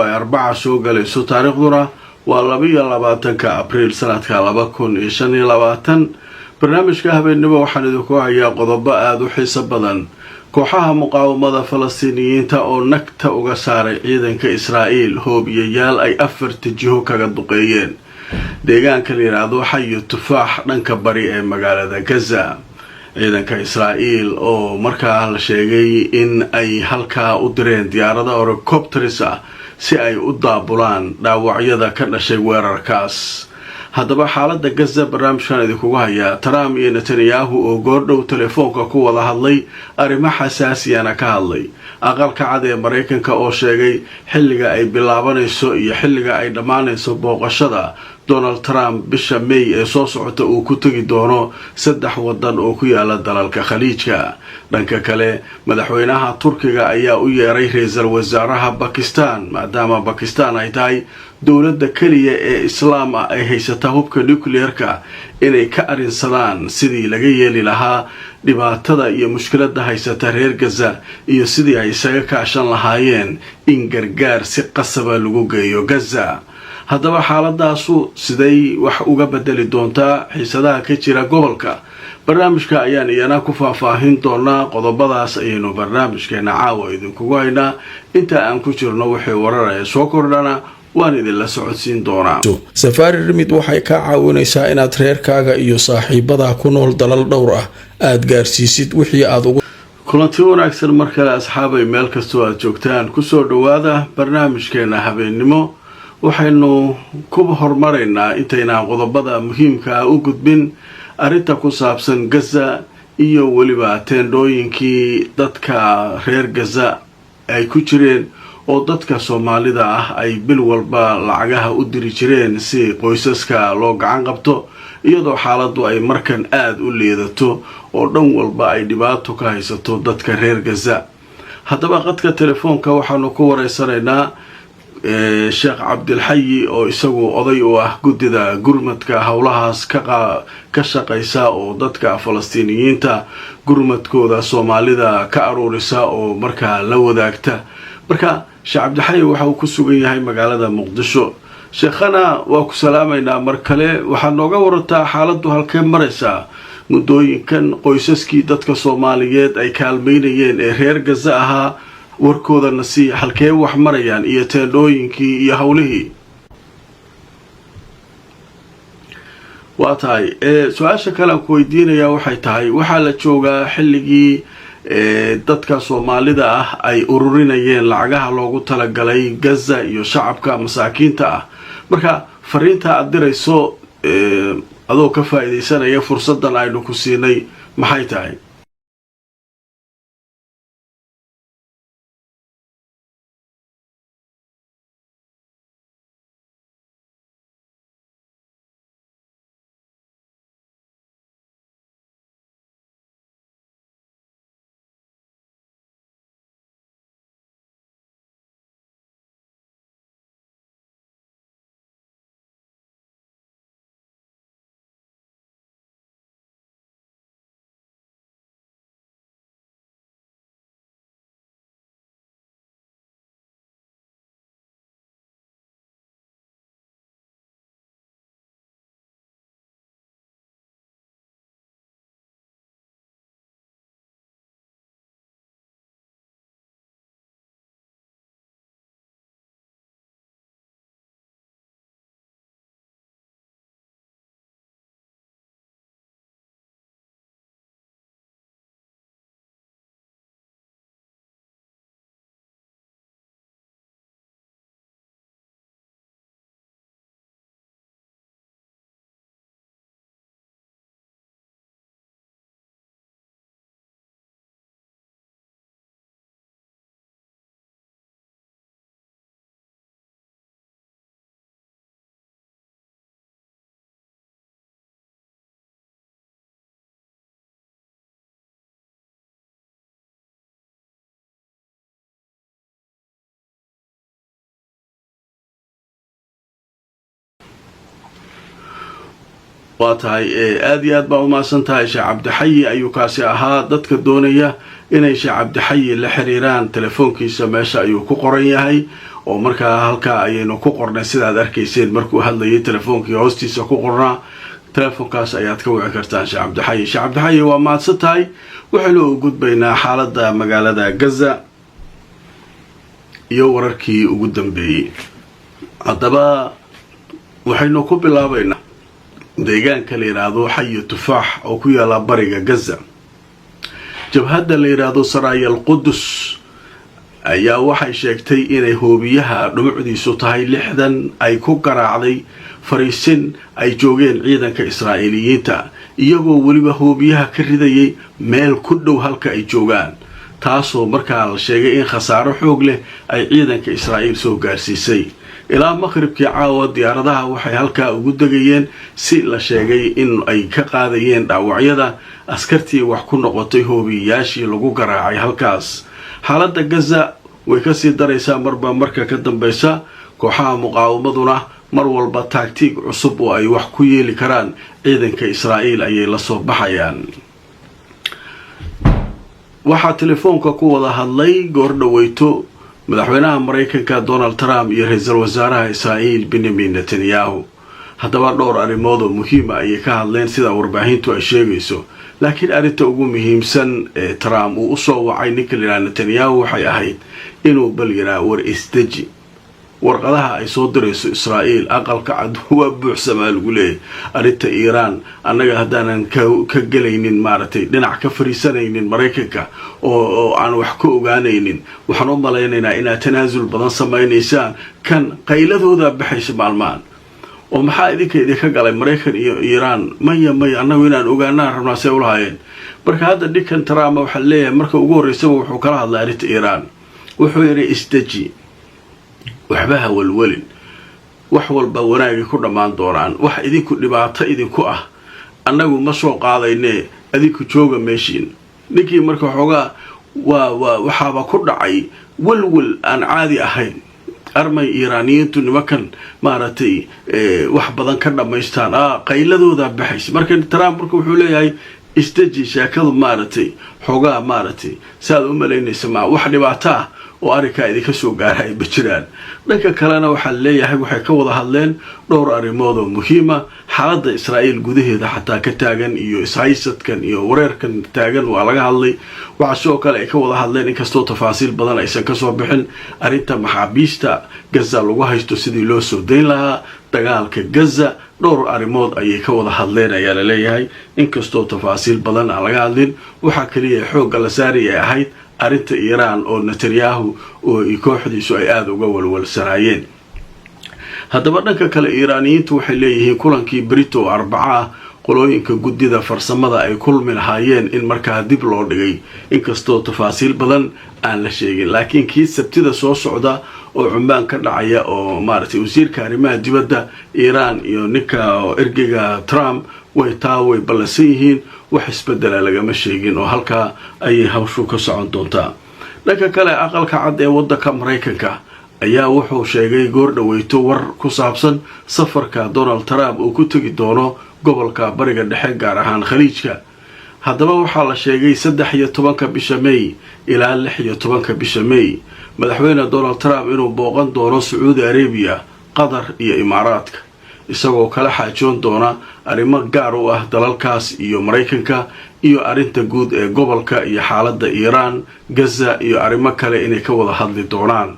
4 soo galayso taariikhduna waa 22 Abriil sanadka 2025 barnaamijka habeenimo waxaan idinku hayaa qodobo aad u xiiso badan kooxaha muqaawamada Falastiiniyiinta oo nagta uga saaray ciidanka Israa'iil hoobiyayaal ay 4 jiho kaga duqeeyeen deegaanka la yiraahdo Xayu Tufaax dhanka bari ee magaalada Gaza ciidanka Israa'iil oo markaa la sheegay in ay halka u direen diyaarada helicopters si ay u daabulaan dhaawacyada ka dhashay weerarkaas haddaba xaaladda Gaza barnaamijkan idinku haya Trump iyo Netanyahu oo goordhow telefoonka ku wada hadlay arrimo xasaasiyana ka hadlay aqalka cad ee Mareykanka oo sheegay xilliga ay bilaabanayso iyo xilliga ay dhamaanayso booqashada Donald Trump bisha May ee soo socota uu ku tagi doono 3 wadan oo ku yaala dalalka Khaliijka dhanka kale madaxweynaha Turkiga ayaa u yeeray ra'iisul wasaaraha Pakistan maadaama Pakistan ay tahay dowladda kaliya ee Islaam ah ay haysata hubka nuclearka inay ka arinsadaan sidii laga yeeli lahaa dhibaatada iyo mushkiladda haysata reer Gaza iyo sidii ay isaga kaashan lahaayeen in gargaar si qasab ah lagu geeyo Gaza haddaba xaaladaasu siday wax uga bedeli doontaa xiisadaha ka jira gobolka barnaamijka ayaan iyana ku faahfaahin doonaa qodobadaas ayaynu barnaamijkeena caawa idinku haynaa inta aan ku jirno wixii warar ee soo kordhana waan idin la socodsiin doonaa Safari Remit waxay ka caawinaysaa inaad reerkaaga iyo saaxiibada ku nool dalal dhowr ah aad gaarsiisid wixii aad ugu kulanti wanaagsan markale asxaabay meel kastoo aad joogtaan ku soo dhawaada barnaamijkeena habeenimo waxaynu ku hormaraynaa intaynaan qodobada muhiimka ah u gudbin arrinta ku saabsan Gaza iyo waliba teendooyinkii dadka reer Gaza ay ku jireen oo dadka Soomaalida ah ay bil walba lacagaha u diri jireen si qoysaska loo gacan qabto iyadoo xaaladdu ay markan aad u leedato oo dhan walba ay dhibaato ka haysato dadka reer Gaza haddaba qadka telefoonka waxaanu ku wareysanaynaa Sheekh Cabdilxayi oo isagu oday u ah gudida gurmadka howlahaas ka shaqeysa oo dadka Falastiiniyiinta gurmadkooda Soomaalida ka aruurisa oo markaa la wadaagta marka Sheekh Cabdilxayi waxa uu ku sugan yahay magaalada Muqdisho sheekhana waa ku salaamaynaa mar kale waxaad nooga warantaa xaaladdu halkee maraysaa muddooyinkan qoysaskii dadka Soomaaliyeed ay kaalmeynayeen ee reer Gaza ahaa warkoodana si halkee wax marayaan iyo teendooyinkii iyo hawlihii waa tahay su'aasha kale aan ku weydiinayaa waxay tahay waxaa la joogaa xilligii dadka Soomaalida ah ay ururinayeen lacagaha loogu talagalay Gaza iyo shacabka masaakiinta ah marka fariinta aad dirayso adoo ka faa'iideysanaya fursadan aynu ku siinay maxay tahay waa tahay aad iyo aad baa u maasan tahay Sheekh Cabdilxayi ayuu kaasi ahaa dadka doonaya inay Sheekh Cabdilxayi la xiriiraan telefoonkiisa meesha ayuu ku qoran yahay oo markaa halkaa ayaynu ku qornay sidaad arkayseen markuu hadlayay telefoonkii hoostiisa ku qornaa telefoonkaas ayaad ka wici kartaan sheekh cabdixayi. sheekh cabdixayi waa mahadsan tahay. waxaynu u gudbaynaa xaaladda magaalada gaza iyo wararkii ugu dambeeyey. haddaba waxaynu ku bilaabaynaa deegaanka la yidhaahdo xayi tufaax oo ku yaala bariga gaza. jabhadda la yidhaahdo saraaya alqudus ayaa waxay sheegtay inay hoobiyaha dhumucdiisu tahay 60 ay ku garaacday fariisin ay joogeen ciidanka israa'iiliyiinta iyagoo weliba hoobiyaha ka ridayay meel ku dhow halka ay joogaan, taasoo markaa la sheegay in khasaaro xoog leh ay ciidanka israa'iil soo gaarsiisay. ilaa maqribkii caawa diyaaradaha waxay halkaa ugu degayeen si la sheegay in ay ka qaadayeen dhaawacyada askartii wax ku noqotay hoobiyayaashii lagu garaacay halkaas. xaaladda gaza way kasii daraysaa marba marka ka dambaysa. kooxaha muqaawamaduna mar walba taagtiig cusub oo ay wax ku yeeli karaan ciidanka israa'iil ayay la soo baxayaan. waxaa telefoonka ku wada hadlay goor dhaweyto madaxweynaha maraykanka Donald Trump iyo ra'iisul wasaaraha Israa'iil Benjamin Netanyahu. haddaba dhowr arrimood oo muhiim ah ayay ka hadleen sida warbaahintu ay sheegayso, laakiin arrinta ugu muhiimsan ee Trump uu soo wacay ninka la yiraahdo Netanyahu waxay ahayd inuu bal yiraahdo war isdeji. warqadaha ay soo dirayso Israa'iil aqalka cad waa buuxsamaa lagu leeyahay arrinta Iiraan annaga haddaanan ka galaynin maaragtay dhinac ka fariisanaynin Maraykanka oo aan wax ka ogaanaynin waxaan u malaynaynaa inaad tanaasul badan samaynaysaan kan qayladooda baxaysa maalmaan. oo maxaa idinka galay Maraykan iyo Iiraan maya annagu inaan ogaanaan rabnaa say u lahaayeen. marka hadda ninkan Trump waxa leeyahay marka ugu horeysaba wuxuu kala hadlay arrinta Iiraan. wuxuu yiri isdeji, waxba ha walwalin, wax walba wanaagi ku dhamaan doonaan, wax idinku dhibaato idinku ah annagu ma soo qaadayne adinku jooga meeshiin. ninkii marka xoogaa waxaaba ku dhacay walwal aan caadi ahayn. armay Iiraaniyiintu nimankan maaragtay wax badan ka dhamaystaan qayladooda baxays. marka Trump wuxuu leeyahay isdeji, sheekadu maaragtay xoogaa maaragtay saad u malaynaysa ma wax dhibaato ah oo arrinka idinka soo gaaray bajiraan. dhanka kalena waxaa leeyahay waxay ka wada hadleen dhowr arrimood oo muhiim ah. xaaladda Israa'iil gudaheeda xataa ka taagan iyo ishaysadkan iyo wareerkan taagan waa laga hadlay. waxaa sidoo kale ay ka wada hadleen inkastoo tafaasiil badan aysan ka soo bixin arrinta maxaabiista gaza lagu haysto sidii loo soo dayn lahaa, dagaalka gaza. dhowr arrimood ayay ka wada hadleen ayaa la leeyahay inkastoo tafaasiil badan aan laga hadlin. waxaa kaliya xoogga la saari ay ahayd arrinta Iiraan oo Netanyahu oo kooxdiisu ay aad uga walwalsanaayeen. haddaba dhanka kale Iiraaniyiintu waxay leeyihiin kulankii Brito Arbaca qolooyinka guddida farsamada ay kulmi lahaayeen in markaa dib loo dhigay inkastoo tafaasiil badan aan la sheegin. laakiin kii sabtida soo socda oo Cumaan ka dhacaya oo maaragtay wasiirka arrimaha dibadda Iiraan iyo ninka ergeyga Trump way ballansan yihiin. wax isbedela lagama sheegin oo halkaa ayay hawshu ka socon doontaa. dhanka kale aqalka cad ee waddanka Maraykanka ayaa wuxuu sheegay goor dhaweyto war ku saabsan safarka Donald Trump uu ku tagi doono gobolka bariga dhexe gaar ahaan khaliijka. haddaba waxaa la sheegay 13 bisha May ilaa 16 bisha May madaxweyne Donald Trump inuu booqan doono Saudi Arabia, Qatar iyo Imaaraadka, isagoo kala xaajoon doona arrimo gaar u ah dalalkaas iyo Maraykanka iyo arrinta guud ee gobolka iyo xaaladda Iiraan, Gaza iyo arrimo kale inay ka wada hadli doonaan.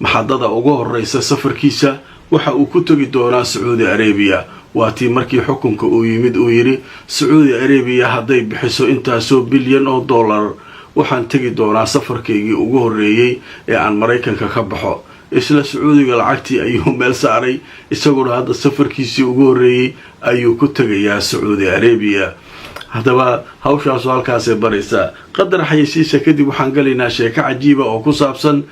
maxadada ugu horeysa safarkiisa waxa uu ku tagi doonaa Saudi Arabia. waa tii markii xukunka uu yimid uu yiri Saudi Arabia hadday bixiso intaasoo bilyan oo dollar waxaan tagi doonaa safarkaygii ugu horeeyay ee aan Maraykanka ka baxo. isla Sacuudiga lacagtii ayuu meel saaray isagoo hadda safarkiisii ugu horeeyay ayuu ku tagayaa Saudi Arabia. haddaba hawshaas halkaas ay baraysaa. qadar xayeysiisa kadib waxaan galaynaa sheeko cajiiba oo ku saabsan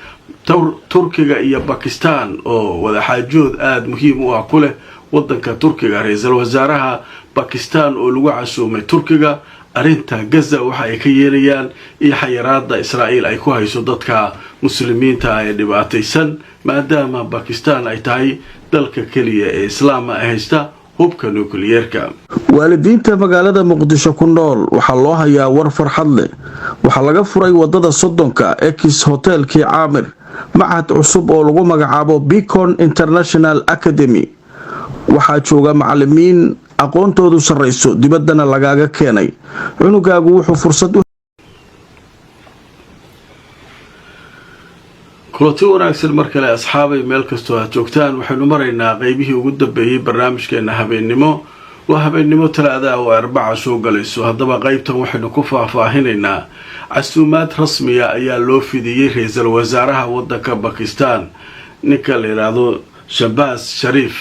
Turkiga iyo Pakistan oo wada xaajood aad muhiim u ah ku leh waddanka Turkiga. ra'iisul wasaaraha Pakistan oo lagu casuumay Turkiga arrinta Gaza waxa ay ka yeelayaan iyo xayiraadda Israa'iil ay ku hayso dadka muslimiinta ee dhibaataysan maadaama Pakistan ay tahay dalka kaliya ee islaamka haysta hubka nukliyeerka. waalidiinta magaalada muqdisho ku nool waxaa loo hayaa war farxad leh. waxaa laga furay wadada Soddonka Ex Hotelkii Caamir machad cusub oo lagu magacaabo Beacon International Academy. waxaa jooga macallimiin aqoontoodu sareyso dibaddana lagaaga keenay. cunugaagu wuxuu fursad kulanti wanaagsan mar kale asxaabay meel kastoo aad joogtaan. waxaynu maraynaa qaybihii ugu dambeeyay barnaamijkeena habeennimo. waa habeennimo talaada oo Arbaca soo galayso. haddaba qaybtan waxaynu ku faahfaahinaynaa casuumaad rasmiya ayaa loo fidiyey ra'iisul wasaaraha waddanka Pakistan ninka la yiraahdo Shahbaz Sharif.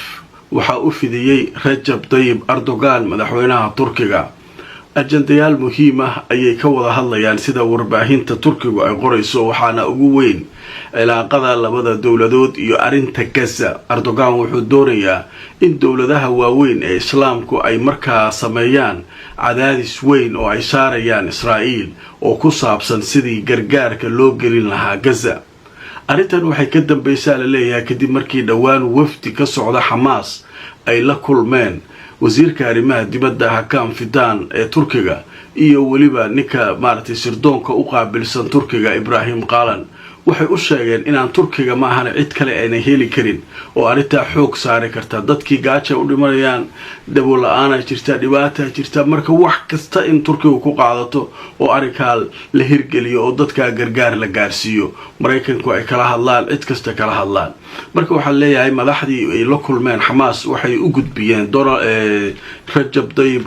waxaa u fidiyey Rajab Tayyip Erdogan madaxweynaha Turkiga. ajandayaal muhiim ah ayay ka wada hadlayaan sida warbaahinta Turkigu ay qorayso, waxaana ugu weyn cilaaqada labada dowladood iyo arinta Gaza. Erdogan wuxuu doonayaa in dowladaha waaweyn ee islaamku ay markaa sameeyaan cadaadis weyn oo ay saarayaan Israa'iil oo ku saabsan sidii gargaarka loo gelin lahaa Gaza. arrintan waxay ka dambaysaa la leeyahay kadib markii dhowaan wafdi ka socda Xamaas ay la kulmeen wasiirka arrimaha dibadda Hakan Fidan ee Turkiga iyo waliba ninka maartay sirdoonka u qaabilsan Turkiga Ibrahim Qalan. waxay u sheegeen inaan Turkiga ma ahan cid kale ay heli karin oo arinta xoog saari karta. dadkii gaajo u dhimanayaan, dabool la'aan jirta, dhibaato jirta, marka wax kasta in Turkiga ku qaadato oo arinka la hirgeliyo oo dadka gargaar la gaarsiiyo. Mareykanku ay kala hadlaan, cid kasta kala hadlaan. marka waxa leeyahay madaxdii ay la kulmeen Xamaas waxay u gudbiyeen Rajab Tayyip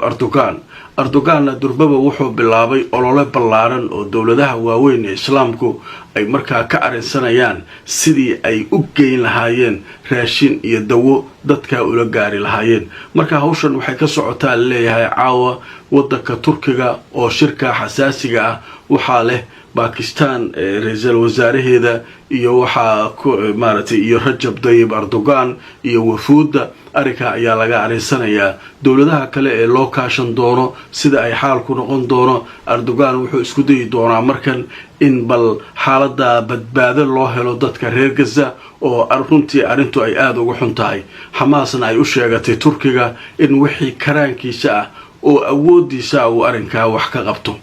Erdogan durbaba wuxuu bilaabay olole ballaaran oo dowladaha waaweyn ee islaamku ay markaa ka arinsanayaan sidii ay u geyn lahaayeen raashin iyo dawo dadka ula gaari lahaayeen. marka hawshan waxay ka socotaa leeyahay caawa waddanka Turkiga oo shirka xasaasiga ah waxaa leh Pakistan ra'iisul wasaaraheeda iyo waxaa maartay iyo Rajab Tayyip Erdogan iyo wafuudda. arrinka ayaa laga arinsanayaa dowladaha kale ee loo kaashan doono sida ay xaalku noqon doono. Erdogan wuxuu isku dayi doonaa markan in bal xaaladda badbaado loo helo dadka reer Gaza oo runtii arrintu ay aad ugu xun tahay. Xamaasna ay u sheegatay Turkiga in wixii karaankiisa ah oo awoodiisa uu arrinka wax ka qabto.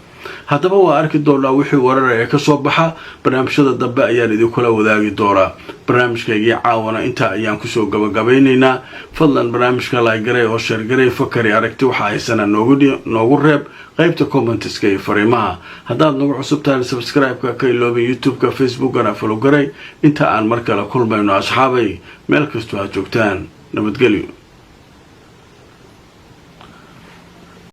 haddaba waa arki doonaa wixii wararaya ka soo baxa. barnaamijyada dambe ayaan idinkula wadaagi doonaa. barnaamijkaygii caawana intaa ayaan kusoo gabagabaynaynaa. fadlan barnaamijka like garay oo share garay, fakari aragti waxa haysana noogu reeb qaybta commenteska iyo fariimaha. haddaad nagu cusub tahay subscribe-ka ka iloobin YouTube-ka, Facebook-kana follow garay. inta aan mar kale kulmayno asxaabay meel kastoo aad joogtaan nabadgelyo.